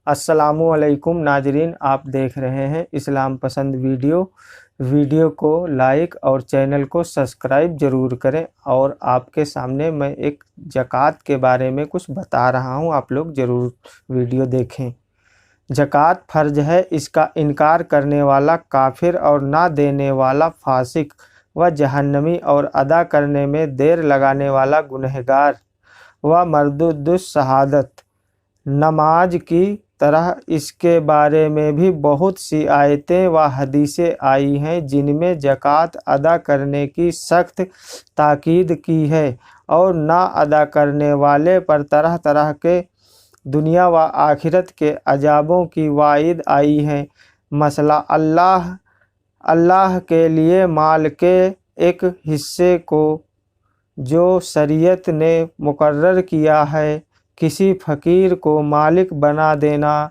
अस्सलामु अलैकुम नाजरीन, आप देख रहे हैं इस्लाम पसंद वीडियो को लाइक और चैनल को सब्सक्राइब ज़रूर करें। और आपके सामने मैं एक ज़कात के बारे में कुछ बता रहा हूं, आप लोग ज़रूर वीडियो देखें। ज़कात फ़र्ज है, इसका इनकार करने वाला काफिर और ना देने वाला फासिक व जहन्नमी और अदा करने में देर लगाने वाला गुनहगार व मरदुद्दुस शहादत। नमाज की तरह इसके बारे में भी बहुत सी आयतें व हदीसें आई हैं जिनमें ज़कात अदा करने की सख्त ताकीद की है और ना अदा करने वाले पर तरह तरह के दुनिया व आखिरत के अजाबों की वाइद आई है। मसला अल्लाह के लिए माल के एक हिस्से को जो शरीयत ने मुकर्रर किया है, किसी फ़कीर को मालिक बना देना,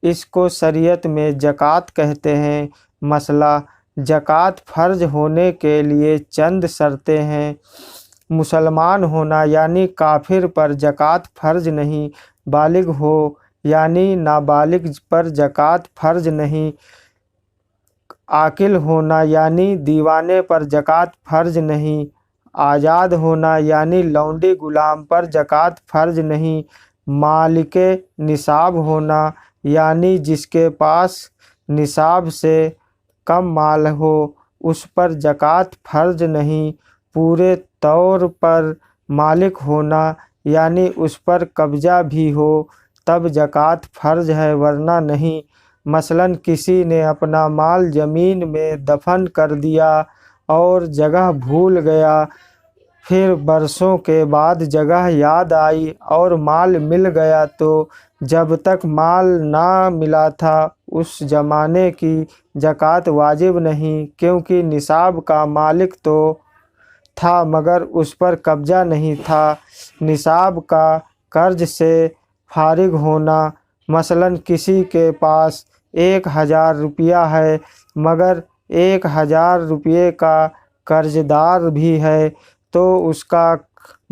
इसको शरीयत में ज़कात कहते हैं। मसला ज़कात फ़र्ज होने के लिए चंद शर्तें हैं। मुसलमान होना यानी काफिर पर ज़कात फ़र्ज नहीं, बालिग हो यानी नाबालिग पर ज़कात फ़र्ज नहीं, आकिल होना यानी दीवाने पर ज़कात फ़र्ज नहीं, आज़ाद होना यानी लौंडी गुलाम पर ज़कात फ़र्ज नहीं, मालिके निसाब होना यानी जिसके पास निसाब से कम माल हो उस पर ज़कात फ़र्ज नहीं, पूरे तौर पर मालिक होना यानी उस पर कब्ज़ा भी हो तब ज़कात फ़र्ज है वरना नहीं। मसलन किसी ने अपना माल ज़मीन में दफन कर दिया और जगह भूल गया, फिर बरसों के बाद जगह याद आई और माल मिल गया, तो जब तक माल ना मिला था उस ज़माने की ज़कात वाजिब नहीं, क्योंकि निसाब का मालिक तो था मगर उस पर कब्ज़ा नहीं था। निसाब का कर्ज से फारिग होना, मसलन किसी के पास 1000 रुपया है मगर 1000 रुपये का कर्जदार भी है, तो उसका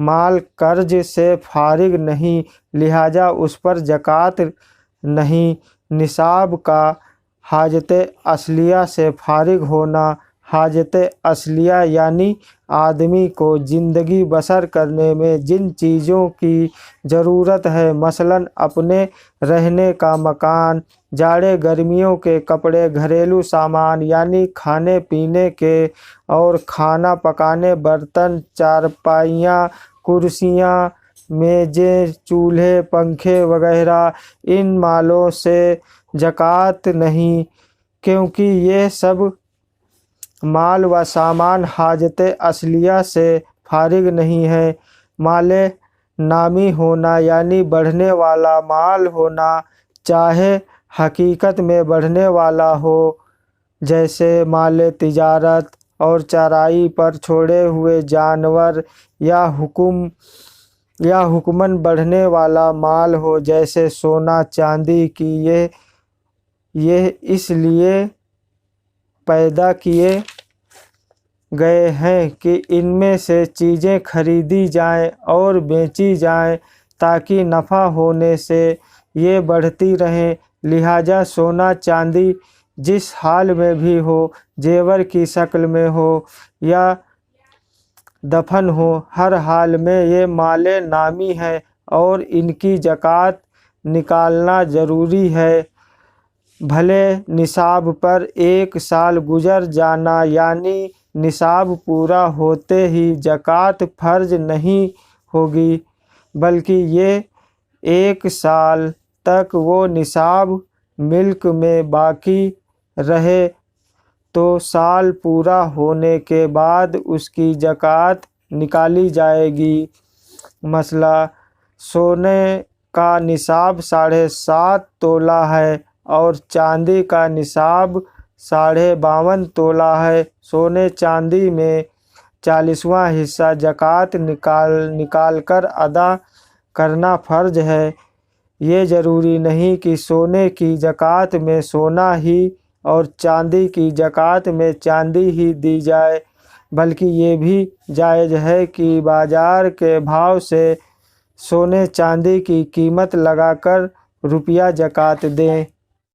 माल कर्ज से फारिग नहीं, लिहाजा उस पर ज़कात नहीं। निसाब का हाजत असलिया से फारिग होना, हाजत असलिया यानी आदमी को ज़िंदगी बसर करने में जिन चीज़ों की ज़रूरत है, मसलन अपने रहने का मकान, जाड़े गर्मियों के कपड़े, घरेलू सामान यानी खाने पीने के और खाना पकाने बर्तन, चारपाइयाँ, कुर्सियाँ, मेज़ें, चूल्हे, पंखे वगैरह, इन मालों से ज़कात नहीं, क्योंकि ये सब माल व सामान हाजत असलिया से फारिग नहीं है। माले नामी होना यानी बढ़ने वाला माल होना, चाहे हकीकत में बढ़ने वाला हो, जैसे माल तिजारत और चराई पर छोड़े हुए जानवर, या हुक्मन बढ़ने वाला माल हो, जैसे सोना चांदी की। ये इसलिए पैदा किए गए हैं कि इनमें से चीज़ें खरीदी जाएं और बेची जाएं ताकि नफ़ा होने से ये बढ़ती रहें। लिहाजा सोना चांदी जिस हाल में भी हो, जेवर की शक्ल में हो या दफन हो, हर हाल में ये माले नामी है और इनकी ज़कात निकालना ज़रूरी है। भले निसाब पर 1 साल गुजर जाना यानी निसाब पूरा होते ही ज़कात फ़र्ज नहीं होगी, बल्कि ये 1 साल तक वो निसाब मिल्क में बाकी रहे, तो साल पूरा होने के बाद उसकी ज़कात निकाली जाएगी। मसला सोने का निसाब 7.5 तोला है और चांदी का निसाब 52.5 तोला है। सोने चांदी में 40वां हिस्सा ज़कात निकाल कर अदा करना फ़र्ज है। ये ज़रूरी नहीं कि सोने की ज़कात में सोना ही और चांदी की ज़कात में चांदी ही दी जाए, बल्कि ये भी जायज़ है कि बाज़ार के भाव से सोने चांदी की कीमत लगाकर روپیہ زکوٰۃ دیں۔